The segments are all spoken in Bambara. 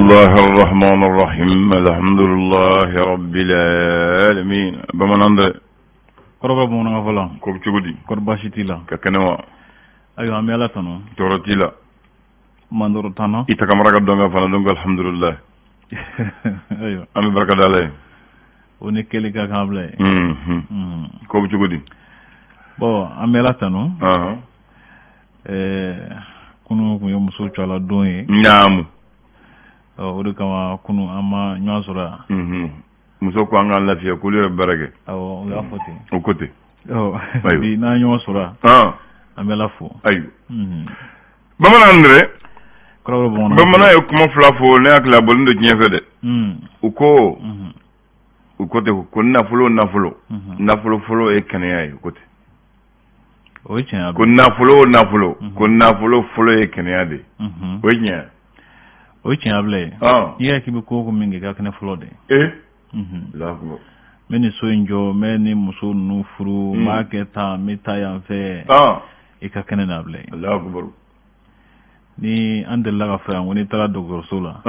الله الرحمن الرحيم الحمد لله رب العالمين بمنند koroba mo nga vola ko cugudi korba shitila ka kenewa ayo amela tano torotila mandoro tano ita kamaraga donga fana donga alhamdulillah ayo ami baraka dale oni kele ka kable ko cugudi bo amela tano kunu ko yom so chala donye ñaamu o de kama kunu ama nyasura muso ko angal lafiya ko lere barake o ya foti o côté o bi na nyasura amela fo ayo bamanandre koro bon bamana e kuma fla fo ne akla bol ndo ñefe de uko ukote ko nafulo fulo e kanaya ukote o chen ko nafulo fulo e kanaya de o nya o chen able ya ki be ko mingi ka kana fulo de la ko meni so injo meni muso nu furu marketa meta ya fe e ka kana na able la ko ni andela ga fa woni tara dogo sola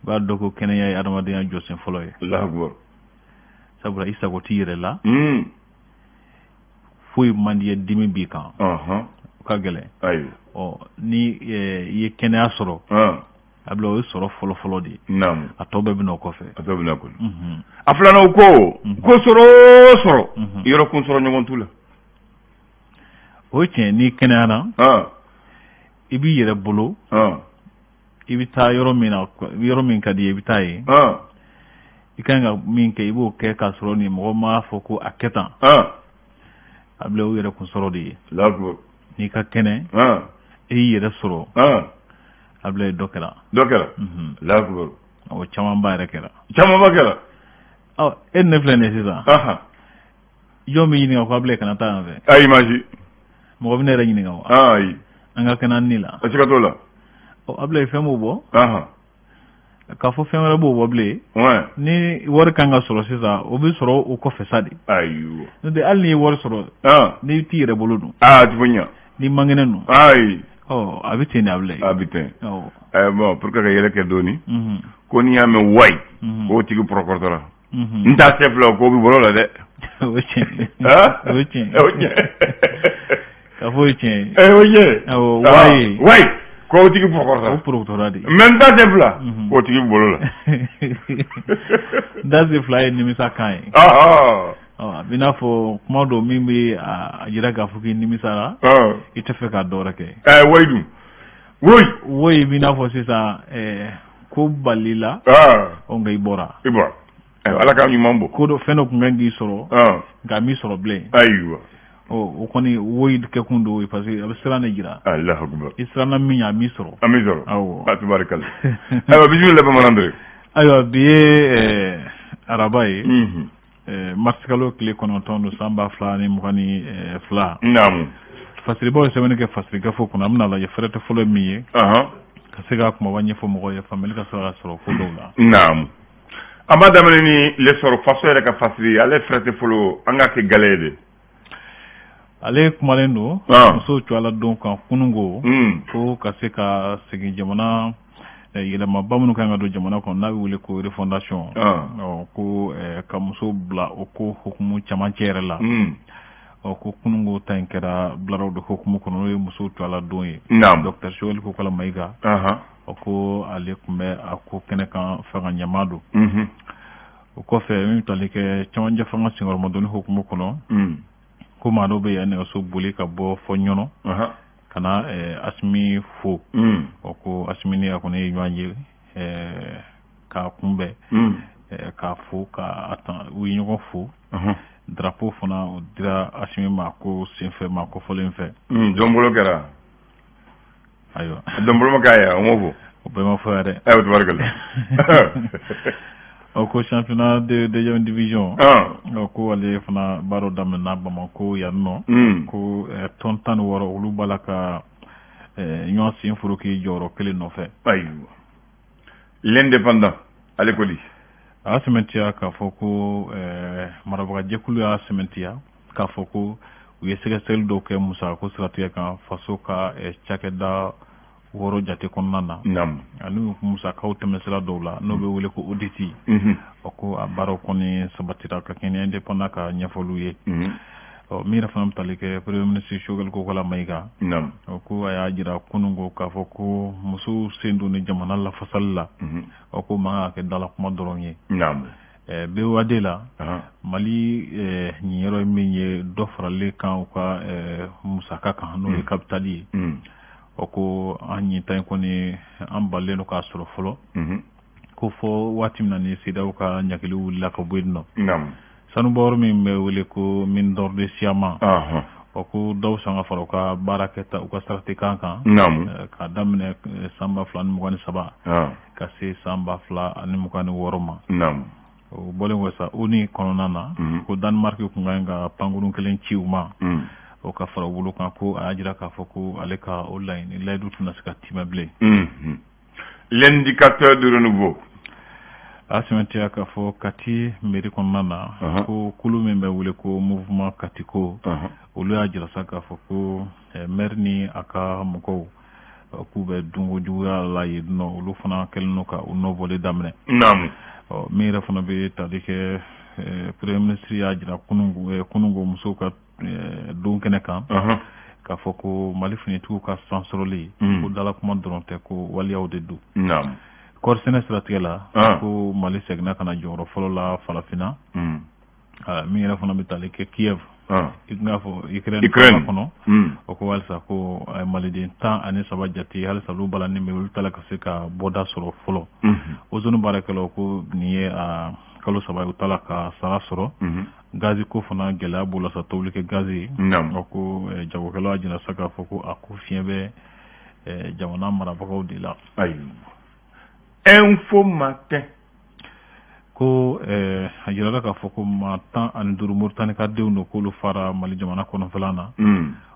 ba dogo kene ya adamade ya josen fulo e la ko sabura isa ko tire la fuy mandi dimi bi kan ka gele ayo ni ye kene asoro ablo o soro folo di nam atobe bino ko fe aflana ko soro yoro kun soro nyon tula o chen ni kene ana ibi yere bolo ibi ta yoro min kadi ibi tai ikanga min ke ibo ke ka soro ni mo ma foko aketa ablo o yere kun soro di lako ni ka kene yere soro able dokera lako o chama ba rekera en ne flene sisa yo mi ni ko able kana ta ave ay maji mo bi ne ra ni ngaw ay anga kana nila asika tola o able femo bo ka fo femo bo able ni wor kanga soro sisa o bi soro o ko fesadi ayu de alni wor soro ni tire boludu tunya ni mangenenu ay abite ni able bon pour que yele ke doni ko ni ame way o tigi procortora nta sefla ko bi bolola de way ko tigi procortora men ta sefla ko tigi bolola that's fly ni misa kai bina fo modo mimi ajira ga fuki ni misara itefe ka dora ke waydu woy bina fo sisa ko balila on ga ibora ala ka ñu mambo ko do feno ko ngangi soro ga mi soro ble aywa o koni woy ke kundo parce que absirana jira Allahu akbar israna minya mi soro awo tabarakallah aywa bismillah ba manandre aywa biye arabaye marsikalo kile kononton do samba fla ni mugani fla namu fasiri bo semene ke fasiri gafo kuna amna la yefrete folo miye kasega kuma wanye fo mo ya family ka soro fo dola namu amada ni le soro fasere ka fasiri ale frete folo anga ke galede ale kuma lendo so twala donc kunungo ko kaseka segi jamana yelema bamunu kanga do jamana ko nabi wule ko refondation ko kamuso bla o ko hukumu chamancere la ko kunungo tankera blaro do hukumu ko no muso twala doye docteur Joel ko kala maiga ko ale kumbe ko kene kan fanga nyamado ko fe mi talike chamanja fanga singor mo do hukumu ko no ko ma do be ya ne so buli ka bo fo nyono kana asmi fo ko asmi ni akone nyanje ka kumbe ka fo ka atan wi nyoko fo drapeau fona o dira asmi ma ko senfe ma ko folenfe dombolo kera ayo dombolo makaya o mobo o be ma fo ade ayo tabarakallah o ko championnat de deuxième division ko wale fana baro damna Bamako yanno ko tontan woro ulu balaka nyon sin furuki joro kele no fe ayo l'indépendant ale ko di asementia ka foko marabaga jekulu asementia ka foko uyesega sel do ke musa ko stratiya kan faso ka chakeda woro jate konnana ani musakaw temesira dawla no be wele ko auditi ko abaro koni sabatira ka kene indépendant ka nyafolu ye mi rafam talike premier ministre shogal ko kala mayga ko aya jira kunungo ka foko musu sendu ni jamana la fasalla ko ma ke dala kuma doronye be wadela mali nyero minye dofrale kan ka musaka kan no e kapitali ko anyi tan ko ni amballe no ka soro folo ko fo watimna ni sidaw ka nyakili wulla ka budno sanu bor min be wele ko min dorde siama ko daw sanga faro ka baraketa ko sarti kankan ka damne samba flan mugani saba ka se samba fla ani mugani woroma o bolen wasa oni kononana ko Denmark ko nganga pangurun kelen ciuma o ka fara wulu kan ko ajira ka foko aleka online laidu tunaska timable l'indicateur de renouveau asimentia ka fo kati meri kononana ko kulume be wule ko mouvement katiko olu ajira saka foko merni aka mko ku be dungo juwa la yidno olu fana kelno ka uno vole damne mi rafuna be tadike premier ministre ya jira kunungo muso ka don kene kan ka foko malifini tu ka sansoroli ko dala kuma dronte ko wali awde du kor sene stratela ko mali segna kana joro folo la falafina mi rafuna be tadike Kiev igafo Ukraine kono ko walsa ko ay malidin tan ani sabajati hal salu balani me wultala ka seka boda soro folo ozonu barakelo ko niye a kalo saba utala ka sara soro gazi ko fana gela bula sa tawlike gazi ko jago kala ajina saka foko aku fiebe jamana marabako dila ay info matin ko ajira ka foko matan an duru murtani ka dewno ko lu fara mali jamana kono felana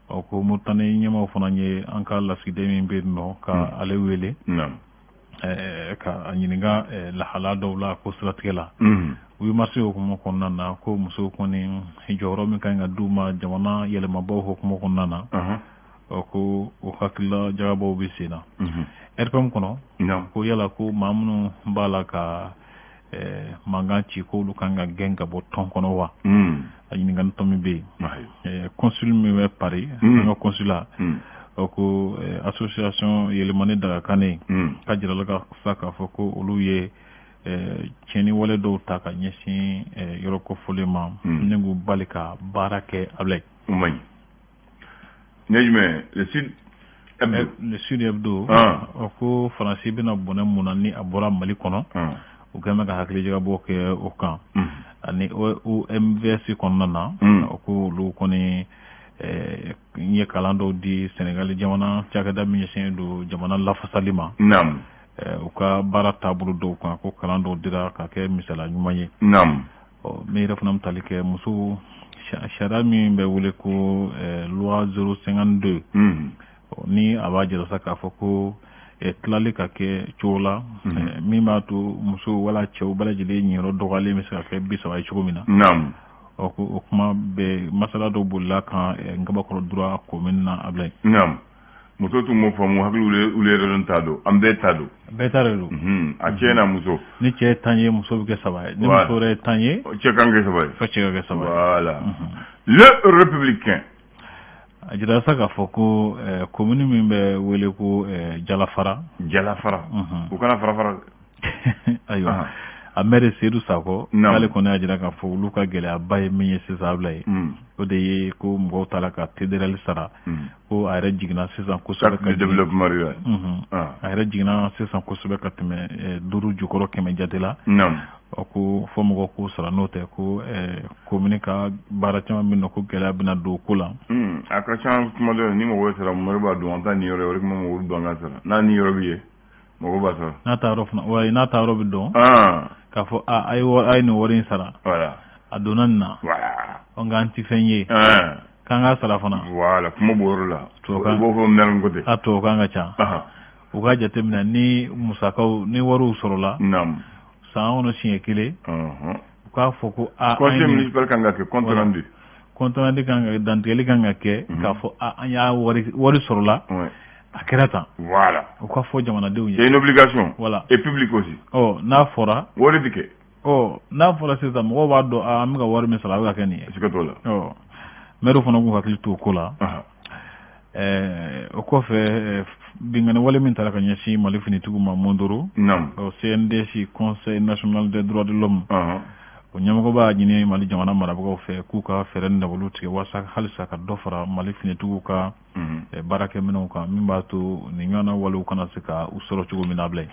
ko murtani nyama fona nye anka la sidemi mbirno ka ale wele ka anyininga la hala dawla ko stratela wi marsi ko mo konnana ko muso koni joro mi kanga duma jamana yele mabaw ko mo konnana ko o hakla jabo bisina erpam kono ko yala ko mamnu bala ka manganci ko lu kanga genga bo ton kono wa ayini ngan tomi be consul mi we Paris nga consulat ko association yelemane daga kane kajira laga saka foko olu ye cheni wala do taka nyesi yoroko folema nengu balika barake ablay umay nejme le sud hebdo ko français bina bonan munani abora mali kono o kama ka hakli jaga boke o kan ani o MVS konnana ko lu koni nye kalando di Senegal jamana tiagada minyesen do jamana la fasalima o ka barata bulu do kan ko kalando dira ka ke misala nyumanye me refunam talike musu sharami be wule ko loi 052 ni abajira saka foko tlali ka ke chola mima to muso wala chew bala jide nyiro dogale misaka ke bisaway chugumina o kuma be masala do bulla kan ngaba ko droit commune na ablay muso tu mo famu haklu ule ron tado ambe tado betarelu a chena muso ni che tanye muso be sabay ni muso re tanye che kange sabay fa che kange sabay voilà le républicain ajira saka foko commune mi be wele ko jalafara u kana fara ayo amere sedu sako kale ko na ajira ka fo luka gele abaye mi sisablay o de ko mbo talaka federal sara ko ayra jigna sisan ko so ka développement rural ayra jigna sisan ko so ka teme duru jukoro keme jadela ko fomo ko sara note ko communica barachama minno ko gele abina do kula akachan kuma do ni mo wetara mo ba do anta ni yoro rek mo wul do ngasara na ni yoro biye mo ba sa na tarof na way na tarof do ka fo ay no worin sara voilà adonanna voilà on ganti fenye kanga sala fana voilà kuma borula to ka bo fo mel ngote ato kanga cha o ga jatemna ni musakaw ni waru sorola sa ono sin ekile ka fo ko conseil municipal kanga ke compte rendu kanga danteli kanga ke ka fo ya wari sorola Akerata. Voilà. O quoi faut jamana de c'est une obligation. Voilà. Et public aussi. Oh, na fora. Wori dike. Oh, na fora c'est ça. Mo ba do amiga wari misala wa kani. C'est que toi là. Oh. Mero fona ko hakili to ko la. O ko fe bingane wala min tara kanya si mali fini tugu ma mondoro. Nam. O CNDC Conseil national des droits de l'homme. O nyamago ba nyine mali jamana mara ko fe ku ka feren da bulu tige wasa halisa ka dofara mali fini tugu ka barake mino ka min ba to ni ngana wala kana sika usoro tugu minable.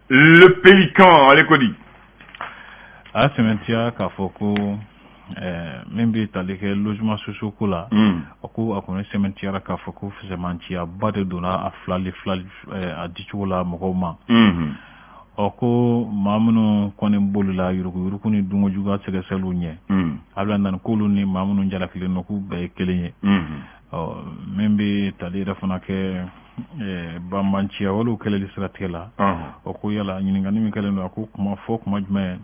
Le pélican à l'école. A sementia ka foko même bi talike logement social kula ko akone sementia ka foko sementia bade dona a flali a dichula mogoma oko mamuno kone bolula yuruku ni dungo juga sege selu nye abla nan kulu ni mamuno njala kile no ku be kelenye même bi talira fana ke bambanchia wala kele lisratela oko yala nyingani mi kele no ko kuma fok majme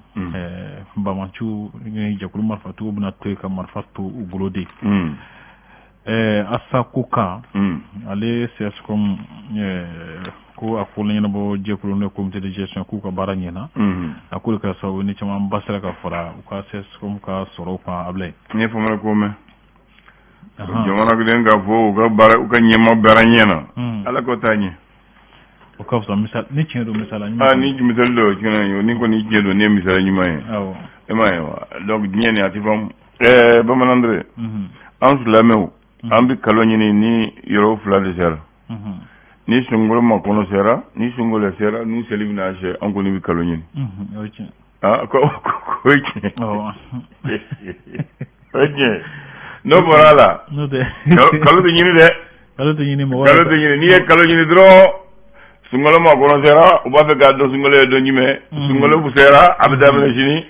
bamanchu ni jakulu marfatu bna toyka marfatu ugulodi asa kuka ale ses comme ko akulu nyina bo jekulu ne comité de gestion ku ka baranyena akulu ka sawo ni chama basra ka fora ka ses comme ka soro ka able ni famara ko me jamana ko den ga fo ga bara ka nyema baranyena ala ko tanye o ka so misal ni chendo misala ni ni misal do kina yo ni ko ni chendo ni misala ni may awo e may donc nyene atifam ba manandre ans lamew ambi kalonyini ni yoro fula de sera ni sungolo ma kono sera ni sungolo sera nu selibna je anko ni kalonyini ok ko ok ok no borala no de kalo de nyini mo kalo de nyini ni kalo nyini dro sungolo ma kono sera o ba fe gaddo sungolo do nyime sungolo bu sera abdamna jini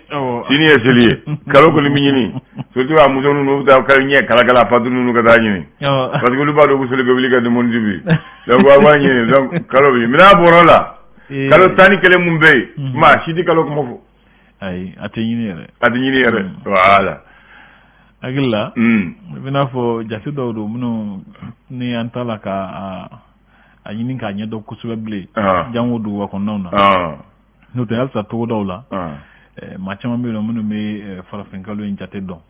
sini e seliye kalo ko limi nyini surtout a muso no da kala nye kala padunu no kada nyini parce que lu ba do bu sele go biliga de mon dibi donc wa nyini donc kalo bi mina borala kalo tani kele mumbe ma sidi kalo ko mofo ay atanyini yere voilà agilla bina fo jasi dawdo muno ni antala ka a yinin ka nyedo kusube ble janwodu wa ko nona no to alsa to dawla ma chama mi no muno me farafin kalo en jate don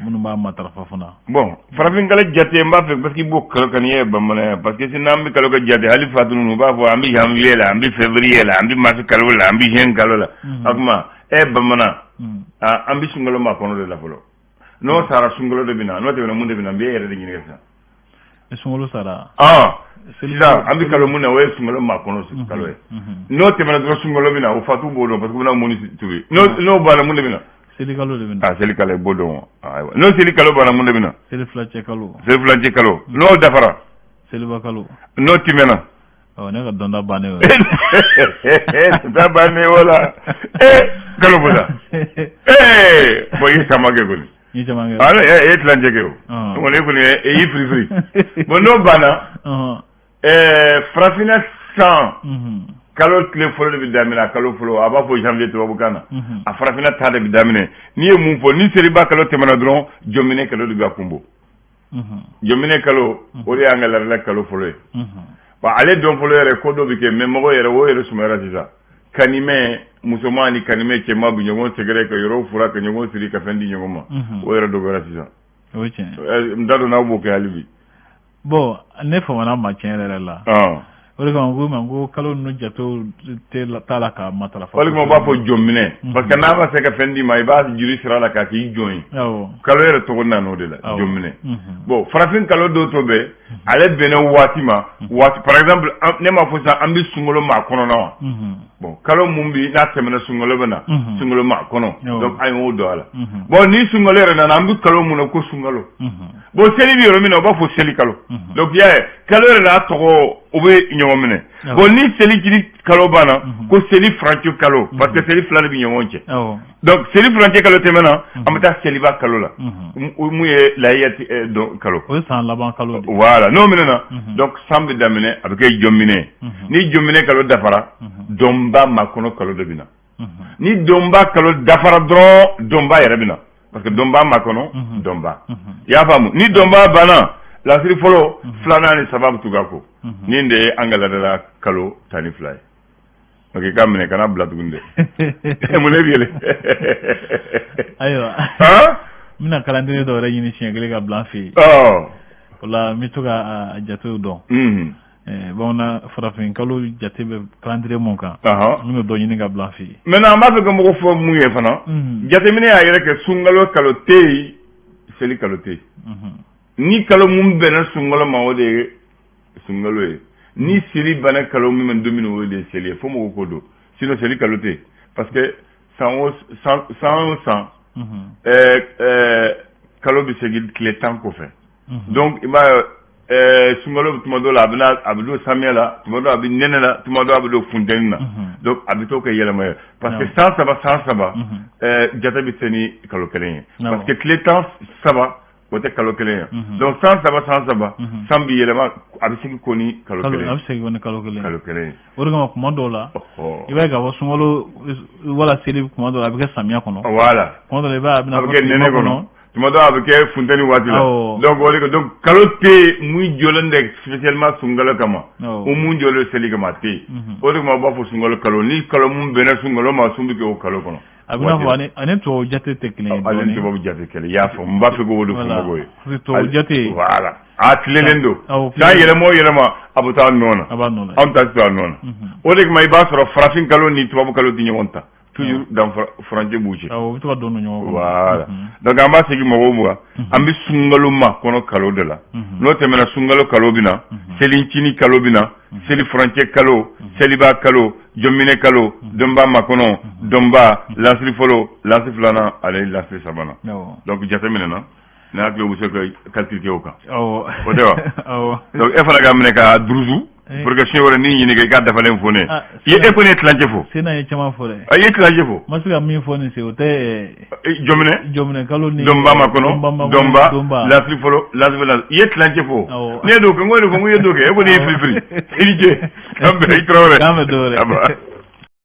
muno ba matara fafuna bon farafin kala jate mba fe parce que bo kala kan ye bamana parce que sinam bi kalo ka jate hali fatunu no ba fo ambi janvier la ambi février la ambi mars kalo la ambi jen kalo la akma bamana ambi sungalo ma kono de la folo no sara sungolo de bina no te na munde bina be yere de nyine sa sungolo sara sila ambi kalo muna we sungolo ma kono su kalo e no te na do sungolo bina o fatu bodo parce que bina moni tubi no bala munde bina seli kalo de bina seli kalo bodo aywa no seli kalo bala munde bina seli flanche kalo no dafara seli ba kalo no timena ne ka donda bane da bane wala kalo boda boy samage goni ni jamanga ala tlanje keo ngone ko ni free bon no bana frafina 100 kalo telefone bi damina kalo folo aba fo janvier to bukana a frafina ta de bi damine ni e mun fo ni seriba kalo temana dron jomine kalo de gakumbo jomine kalo o de angala la kalo folo ba ale don folo yere ko do bi ke memmo yere wo yere sumera tisa kanime musomani kanime ke mabu nyogo segere ko yoro fura ko nyogo siri ka fendi nyogo ma o yere do gara tisa oche ndado na bo ke alibi bo ne fo wana ma chenere la ore ko mango kalo no jato te la talaka matala fa wala mo ba fo jomine parce que na ba se ka fendi mai ba juri sira la ka ki join kalo yere to na no de la jomine bon frafin kalo do to be ale bene watima wat par exemple ne ma fo sa ambi sungolo ma kono na wa bon kalo mumbi na temena sungolo bana sungolo ma kono donc ay o do ala bon ni sungolo yere na ambi kalo mu na ko sungolo bon seli bi romina ba fo seli kalo donc ya kalo yere na to o be nyomene bon ni seli kiri kalo bana ko seli franco kalo parce que seli flane bi nyomonche donc seli franco kalo temena amata seli ba kalo la mu ye la yati do kalo o san laban kalo voilà non menena donc sambe damine avec jomine ni jomine kalo dafara domba makono kalo de bina ni domba kalo dafara dro domba yere bina parce que domba makono domba ya famu ni domba bana lansiri fɔlɔ filanan ni sababu tuga ko nin de ye an ka ladala kalo 12 ye ok k'a minɛ kana bila tuguni dɛ mun ne b'i yɛlɛ ayiwa n bɛna calendrier dɔ yɛrɛ ɲini siɲɛ kelen ka bila an fɛ yen o la n bɛ to ka jatew dɔn bamanan farafin kalo jate bɛ calendrier mun kan n bɛ dɔ ɲini ka bila an fɛ yen maintenant an b'a fɛ ka mɔgɔ fɔ mun ye fana jateminɛ y'a yɛrɛ kɛ sunkalo kalo tɛ yen seli kalo tɛ yen ni kalo mun bɛnna sunkalo ma o de ye sunkalo ye ni seli banna kalo min bɛ don min o de ye seli ye fo mɔgɔw ko don sinon seli kalo tɛ yen parce que san o san kalo bɛ segin tile 10 kɔfɛ donc i b'a ye sunkalo tuma dɔ la a bɛ don samiya la tuma dɔ a bɛ nɛnɛ la tuma dɔ a bɛ don funtɛni na donc a bɛ to kɛ yɛlɛma ye parce que san saba jate bɛ se ni kalo kelen ye parce que tile 17 o tɛ kalo kelen ye donc san saba san bɛ yɛlɛma a bɛ segin ko ni kalo kelen a bɛ segin ko ni kalo kelen ye o de kama kuma dɔw la i b'a ye k'a fɔ sunkalo wala seli kuma dɔw la a bɛ kɛ samiya kɔnɔ voilà kuma dɔ la i b'a ye a bɛ kɛ nɛnɛ kɔnɔ tuma dɔ a bɛ kɛ funtɛni waati la donc o de ko donc kalo tɛ mun jɔlen tɛ spécialement sunkalo kama o mun jɔlen seli kama a tɛ yen o de kama a b'a fɔ sunkalo kalo ni kalo mun bɛnna sunkalo ma sun bɛ kɛ o kalo kɔnɔ a bɛ n'a fɔ ani tubabu jate tɛ kelen ye ale ni tubabu jate kelen i y'a fɔ n b'a fɛ k'o de fɔ mɔgɔw ye tubabu jate voilà a tilelen don san yɛlɛma o yɛlɛma a bɛ taa nɔ na anw ta tɛ to a nɔ na o de kama i b'a sɔrɔ farafin kalo ni tubabu kalo tɛ ɲɔgɔn ta toujours dans furancɛ b'u cɛ o bɛ to ka don ɲɔgɔn kɔnɔ voilà donc an b'a segin mɔgɔw ma an bɛ sunkalo ma kɔnɔ kalo de la n'o tɛmɛna sunkalo kalo bɛ na selincini kalo bɛ na seli furancɛ kalo seliba kalo jɔnminɛ kalo dɔnba makɔnɔ dɔnba lansiri fɔlɔ lansiri filanan ale lansiri sabanan donc jateminɛ na ne hakili bɛ se ka calcul kɛ o kan o tɛ wa donc e fana k'a minɛ ka durusu pour que siɲɛ wɛrɛ n'i ɲininka i k'a dafalen fɔ ne ye e ko ne ye tilancɛ fɔ sen na ye caman fɔ dɛ i ye tilancɛ fɔ ma se ka min fɔ nin se o tɛ jɔnminɛ kalo ni dɔnba makɔnɔ dɔnba lansiri fɔlɔ lansiri filanan i ye tilancɛ fɔ ne ye dɔ kɛ n ko de fɔ n ko i ye dɔ kɛ e ko ne ye firifiri i ni ce k'an bɛn i tarawele